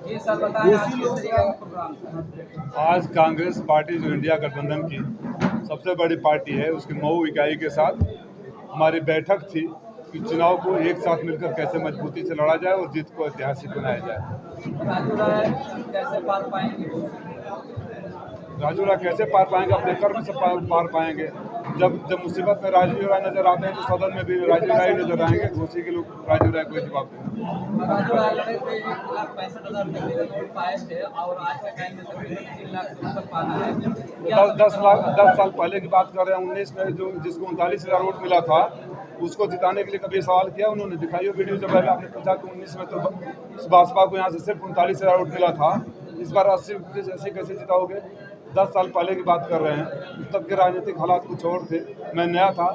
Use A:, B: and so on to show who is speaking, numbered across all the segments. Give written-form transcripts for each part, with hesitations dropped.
A: ये सर बताएं आज किस तरीके का प्रोग्राम था?
B: आज कांग्रेस पार्टी जो इंडिया गठबंधन की सबसे बड़ी पार्टी है, उसकी मऊ इकाई के साथ हमारी बैठक थी कि चुनाव को एक साथ मिलकर कैसे मजबूती से लड़ा जाए और जीत को ऐतिहासिक बनाया जाए।
A: राजू राय कैसे पार पाएंगे?
B: राजू राय कैसे पार पाएंगे? अपने कर्म से पार पाएंगे। जब मुसीबत में राजू राय नजर आते हैं तो सदन में भी राजू राय नजर आएंगे। घोसी के लोग राजू राय को जवाब देंगे।
A: राजू राय लड़े थे 1,65,000 नोट पाए थे और आज के टाइम में तकरीबन 3 लाख से ऊपर पाना है।
B: 10 साल पहले की बात कर रहे हैं। 19 में जो जिसको 39,000 वोट मिला था उसको जिताने के लिए कभी सवाल किया? उन्होंने दिखाई वीडियो। जब पहले आपने पूछा कि 19 में तो भाजपा को यहाँ से सिर्फ 39,000 वोट मिला था, इस बार 80 कैसे जिताओगे? 10 साल पहले की बात कर रहे हैं। तब के राजनीतिक हालात कुछ और थे। मैं नया था।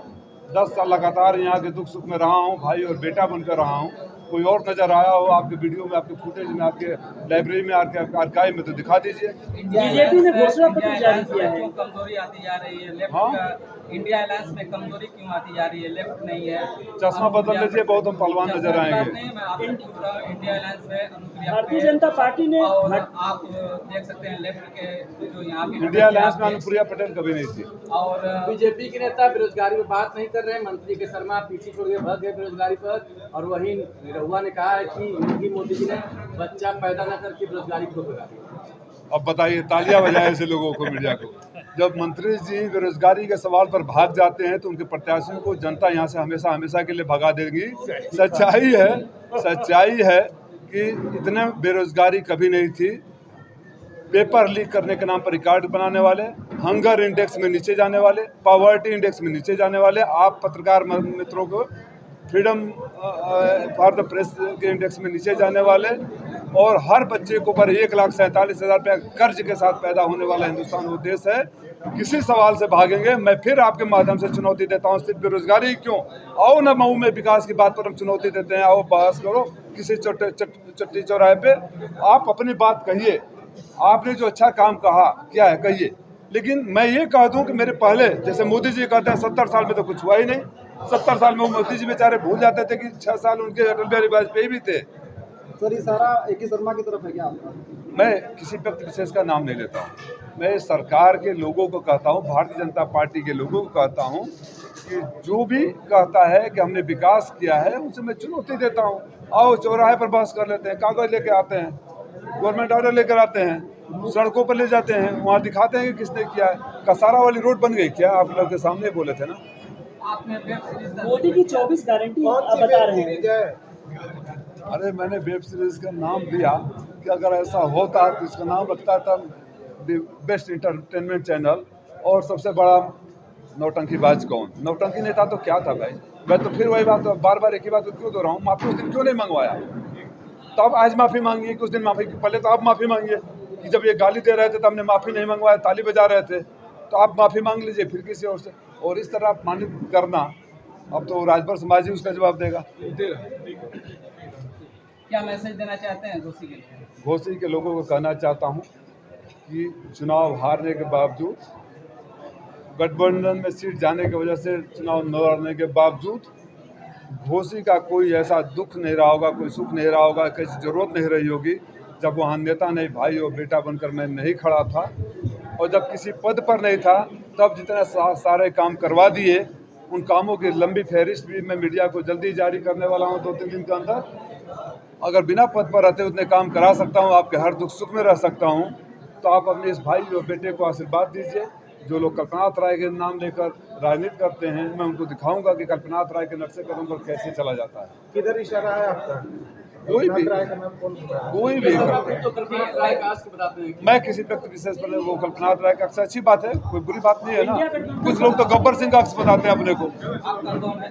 B: 10 साल लगातार यहाँ के दुख सुख में रहा हूँ, भाई और बेटा बनकर रहा हूँ। कोई और नजर आया हो आपके वीडियो में, आपके फुटेज में, आपके लाइब्रेरी में, आपके आर्काइव में तो दिखा दीजिए।
A: बीजेपी ने घोषणा पत्र जारी किया है। कमजोरी आती जा रही है लेफ्ट
B: हाँ?
A: का इंडिया अलायंस में कमजोरी क्यों आती जा रही है? लेफ्ट नहीं है।
B: चश्मा बदल लीजिए, बहुत हम पहलवान नजर आएंगे।
A: इंडिया अलायंस में
C: भारतीय जनता पार्टी ने
A: और आप देख सकते हैं लेफ्ट के जो यहाँ पे
B: इंडिया अलायंस में अनुप्रिया पटेल कभी नहीं थी।
A: और
D: बीजेपी के नेता बेरोजगारी पर बात नहीं कर रहे हैं। मंत्री के शर्मा पीछे छोड़ के भाग गए बेरोजगारी पर, और वहीं निरहुआ ने कहा है कि योगी मोदी जी ने बच्चा पैदा न करके बेरोजगारी को भगा दिया।
B: अब बताइए, तालियां बजाए ऐसे लोगों को, मीडिया को। जब मंत्री जी बेरोजगारी के सवाल पर भाग जाते हैं तो उनके प्रत्याशियों को जनता यहाँ से हमेशा के लिए भगा देगी। सच्चाई है कि इतने बेरोजगारी कभी नहीं थी। पेपर लीक करने के नाम पर रिकॉर्ड बनाने वाले, हंगर इंडेक्स में नीचे जाने वाले, पॉवर्टी इंडेक्स में नीचे जाने वाले, आप पत्रकार मित्रों को फ्रीडम फॉर द प्रेस के इंडेक्स में नीचे जाने वाले, और हर बच्चे को पर 1,47,000 रुपया कर्ज के साथ पैदा होने वाला हिंदुस्तान वो देश है। किसी सवाल से भागेंगे? मैं फिर आपके माध्यम से चुनौती देता हूँ, सिर्फ बेरोजगारी क्यों? आओ ना, मऊ में विकास की बात पर हम चुनौती देते हैं। आओ बहस करो किसी चट्टी चौराहे पे, आप अपनी बात कहिए। आपने जो अच्छा काम कहा क्या है कहिए, लेकिन मैं ये कह दूं कि मेरे पहले, जैसे मोदी जी कहते हैं 70 साल में तो कुछ हुआ ही नहीं। 70 साल में मोदी जी बेचारे भूल जाते थे कि 6 साल उनके अटल बिहारी वाजपेयी भी थे।
E: सर, ये सारा एक ही शर्मा की तरफ है क्या आपका?
B: मैं किसी व्यक्ति विशेष का नाम नहीं लेता हूँ। मैं सरकार के लोगों को कहता हूँ, भारतीय जनता पार्टी के लोगों को कहता हूँ कि जो भी कहता है कि हमने विकास किया है उसे मैं चुनौती देता हूँ। आओ चौराहे पर बहस कर लेते हैं, कागज लेके आते हैं, गवर्नमेंट ऑर्डर लेकर आते हैं, सड़कों पर ले जाते हैं, वहाँ दिखाते हैं कि किसने किया है। कसारा वाली रोड बन गई क्या? आप लोग के सामने बोले थे ना।
C: मोदी की 24 गारंटी आप बता रहे हैं।
B: अरे मैंने वेब सीरीज का नाम दिया कि अगर ऐसा होता तो इसका नाम रखता था द बेस्ट इंटरटेनमेंट चैनल, और सबसे बड़ा नौटंकीबाज कौन? नौटंकी नेता तो क्या था भाई? मैं तो फिर वही बात, बार बार एक ही बात क्यों दोहराऊं? माफी उस दिन क्यों नहीं मंगवाया? तो अब आज माफ़ी मांगिए कि उस दिन माफ़ी पहले तो आप माफ़ी मांगिए कि जब ये गाली दे रहे थे तो हमने माफ़ी नहीं मंगवाया, ताली बजा रहे थे, तो आप माफ़ी मांग लीजिए फिर किसी और से। और इस तरह अपमानित करना, अब तो राजभर समाज ही उसका जवाब देगा।
A: क्या मैसेज देना चाहते हैं घोसी के लिए?
B: घोसी के लोगों को कहना चाहता हूँ कि चुनाव हारने के बावजूद, गठबंधन में सीट जाने की वजह से चुनाव न लड़ने के बावजूद घोसी का कोई ऐसा दुख नहीं रहा होगा, कोई सुख नहीं रहा होगा, किसी जरूरत नहीं रही होगी जब वहाँ नेता नहीं, भाई और बेटा बनकर मैं नहीं खड़ा था। और जब किसी पद पर नहीं था तब जितने सारे काम करवा दिए, उन कामों की लंबी फहरिस्त भी मैं मीडिया को जल्दी जारी करने वाला हूँ 2-3 दिन के अंदर। अगर बिना पद पर रहते उतने काम करा सकता हूँ, आपके हर दुख सुख में रह सकता हूँ, तो आप अपने इस भाई और बेटे को आशीर्वाद दीजिए। जो लोग कल्पनाथ राय के नाम लेकर राजनीति करते हैं, मैं उनको दिखाऊंगा कि कल्पनाथ राय के नक्शे कदम पर कैसे चला जाता है।
E: किधर इशारा है आपका?
B: कोई भी
E: राय का नाम कौन सा है?
B: कोई भी करते
D: तो कल्पनाथ राय का आस्क बताते हैं कि
B: मैं किसी व्यक्ति विशेष पर वो कल्पनाथ राय का अक्स अच्छी बात है, कोई बुरी बात नहीं है ना। कुछ लोग तो गब्बर सिंह का अक्स बताते हैं अपने को।
A: आपका कौन है?